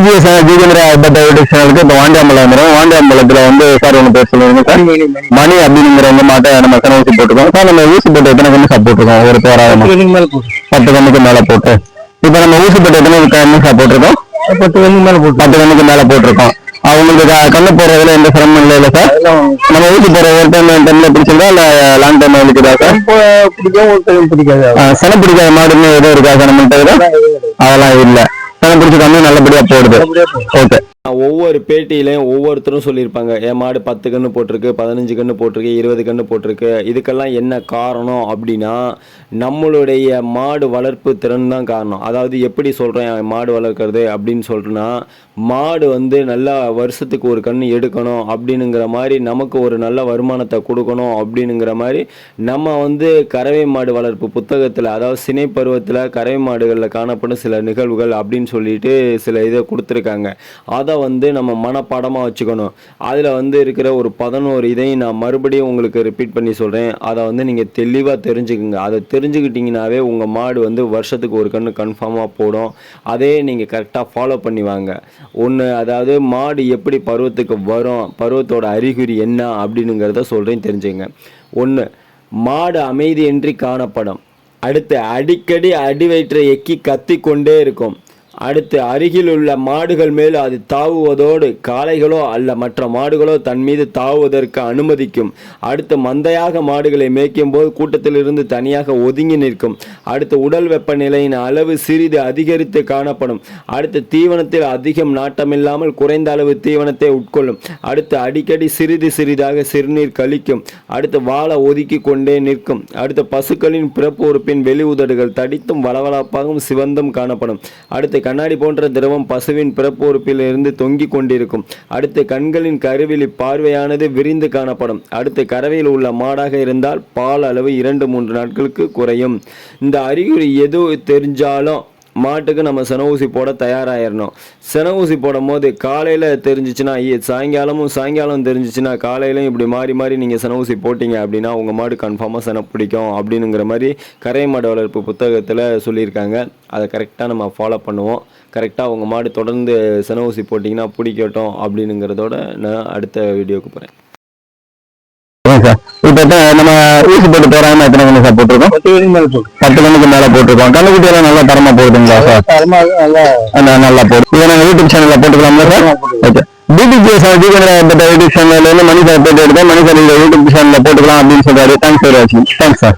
பிடிஜிஎஸ் ஜீகேந்திரா YouTube சேனலுக்கு இப்போ வாண்டியம்பலம் வந்துடும். வாண்டியம்பலத்துல வந்து சார் ஒன்று பேர் சொல்லுங்க சார். மணி அப்படிங்கிறவங்க மாட்டை நம்ம எத்தனை ஊசி போட்டுருக்கோம் சார்? நம்ம ஊசி போட்டு எத்தனை கண்ணு சார் போட்டிருக்கோம்? ஒரு தோராயமா 10 கண்ணுக்கு மேல போட்டு. இப்ப நம்ம ஊசி போட்டு எத்தனை கண்ணு சார் போட்டிருக்கோம்? 10 கண்ணுக்கு மேல போட்டிருக்கோம். அவங்களுக்கு கண்ணு போடுறதுல எந்த சிரமம் இல்லை சார்? நம்ம ஊசி போற ஒரு டைம்ல பிடிச்சிருந்தா இல்ல லாங் டைம் இருக்குதா சார்? பிடிக்கும், ஒரு டைம் பிடிக்காது. சனம் பிடிக்காத மாடுன்னு எதுவும் இருக்கா சார் நம்மள்கிட்ட? அதெல்லாம் இல்லை. சனம் பிடிச்ச கண்ணு நல்லபடியா போடுது. ஓகே. ஒவ்வொரு பேட்டியிலையும் ஒவ்வொருத்தரும் சொல்லியிருப்பாங்க, என் மாடு 10 கன்று போட்டிருக்கு, 15 கன்று போட்டிருக்கு, 20 கன்று போட்டிருக்கு. இதுக்கெல்லாம் என்ன காரணம் அப்படின்னா, நம்மளுடைய மாடு வளர்ப்பு திறன் தான் காரணம். அதாவது எப்படி சொல்கிறேன் மாடு வளர்க்குறது அப்படின்னு சொல்கிறேன்னா, மாடு வந்து நல்லா வருஷத்துக்கு ஒரு கன்று எடுக்கணும் அப்படின்னுங்கிற மாதிரி, நமக்கு ஒரு நல்ல வருமானத்தை கொடுக்கணும் அப்படின்னுங்கிற மாதிரி, நம்ம வந்து கறவை மாடு வளர்ப்பு புத்தகத்தில், அதாவது சினை பருவத்தில் கறவை மாடுகளில் காணப்படும் சில நிகழ்வுகள் அப்படின்னு சொல்லிட்டு சில இதை கொடுத்துருக்காங்க. அதை வந்து நம்ம மனப்பாடமாக வச்சுக்கணும். அதில் வந்து இருக்கிற ஒரு 11 இதையும் நான் மறுபடியும் உங்களுக்கு ரிப்பீட் பண்ணி சொல்கிறேன். அதை வந்து நீங்கள் தெளிவாக தெரிஞ்சுக்குங்க. அதை தெரிஞ்சுக்கிட்டிங்கனாவே உங்கள் மாடு வந்து வருஷத்துக்கு ஒரு கன்று கன்ஃபார்மாக போடும். அதே நீங்கள் கரெக்டாக ஃபாலோ பண்ணி வாங்க. ஒன்று, அதாவது மாடு எப்படி பருவத்துக்கு வரும், பருவத்தோட அறிகுறி என்ன அப்படின்னுங்கிறத சொல்கிறேன், தெரிஞ்சுங்க. ஒன்று, மாடு அமைதியின்றி காணப்படும். அடுத்து, அடிக்கடி அடி வயிற்றை எக்கி கத்தி கொண்டே இருக்கும். அடுத்து, அருகில் உள்ள மாடுகள் மேல் அது தாவுவதோடு காளைகளோ அல்ல மற்ற மாடுகளோ தன் மீது தாவுவதற்கு அனுமதிக்கும். அடுத்து, மந்தையாக மாடுகளை மேய்க்கும் போது கூட்டத்திலிருந்து தனியாக ஒதுங்கி நிற்கும். அடுத்து, உடல் வெப்பநிலையின் அளவு சிறிது அதிகரித்து காணப்படும். அடுத்து, தீவனத்தில் அதிகம் நாட்டமில்லாமல் குறைந்த அளவு தீவனத்தை உட்கொள்ளும். அடுத்து, அடிக்கடி சிறிதாக சிறுநீர் கழிக்கும். அடுத்து, வாழை ஒதுக்கி கொண்டே நிற்கும். அடுத்து, பசுக்களின் பிறப்பு உறுப்பின் வெளி உதடுகள் தடித்தும் வளவளப்பாகவும் சிவந்தும் காணப்படும். அடுத்து, கண்ணாடி போன்ற திரவம் பசுவின் பிறப்பு உறுப்பில் இருந்து தொங்கிக் கொண்டிருக்கும். அடுத்து, கண்களின் கருவிழி பார்வையானது விரிந்து காணப்படும். அடுத்து, கறவையில் உள்ள மாடாக இருந்தால் பால் அளவு 2-3 நாட்களுக்கு குறையும். இந்த அறிகுறி எது தெரிஞ்சாலும் மாட்டுக்கு நம்ம சென ஊசி போட தயாராகிடணும். சென ஊசி போடும் போது காலையில் தெரிஞ்சிச்சுன்னா சாயங்காலம் தெரிஞ்சிச்சுன்னா காலையிலும் இப்படி மாறி நீங்கள் சென ஊசி போட்டிங்க அப்படின்னா உங்கள் மாடு கன்ஃபார்மாக சென பிடிக்கும் அப்படின்னுங்கிற மாதிரி கரை மாடு வளர்ப்பு புத்தகத்தில் சொல்லியிருக்காங்க. அதை கரெக்டாக நம்ம ஃபாலோ பண்ணுவோம். கரெக்டாக உங்கள் மாடு தொடர்ந்து சென ஊசி போட்டிங்கன்னா பிடிக்கட்டும் அப்படின்னுங்கிறதோட நான் அடுத்த வீடியோக்கு போகிறேன். இப்ப நம்ம ஊசி போட்டு போறாம எத்தனை கண்ணு சார் போட்டிருக்கோம்? 10 கண்ணுக்கு மேல போட்டிருக்கோம். கண்ணுக்குட்டி எல்லாம் நல்லா தரமா போகுதுங்களா சார்? நல்லா போகுது. இதை நாங்க யூடியூப் சேனல்ல போட்டுக்கலாம்ல சார்? ஓகே. பிடிஜிஎஸ் ஜீகேந்திரா யூடியூப் சேனல்ல இருந்து மணி சார் பேட்டி எடுத்தேன். மணி சார் யூடியூப் சேனல்ல போட்டுக்கலாம் அப்படின்னு சொல்றாரு. தேங்க்ஸ் ஃபார் வாட்சிங். Thanks sir.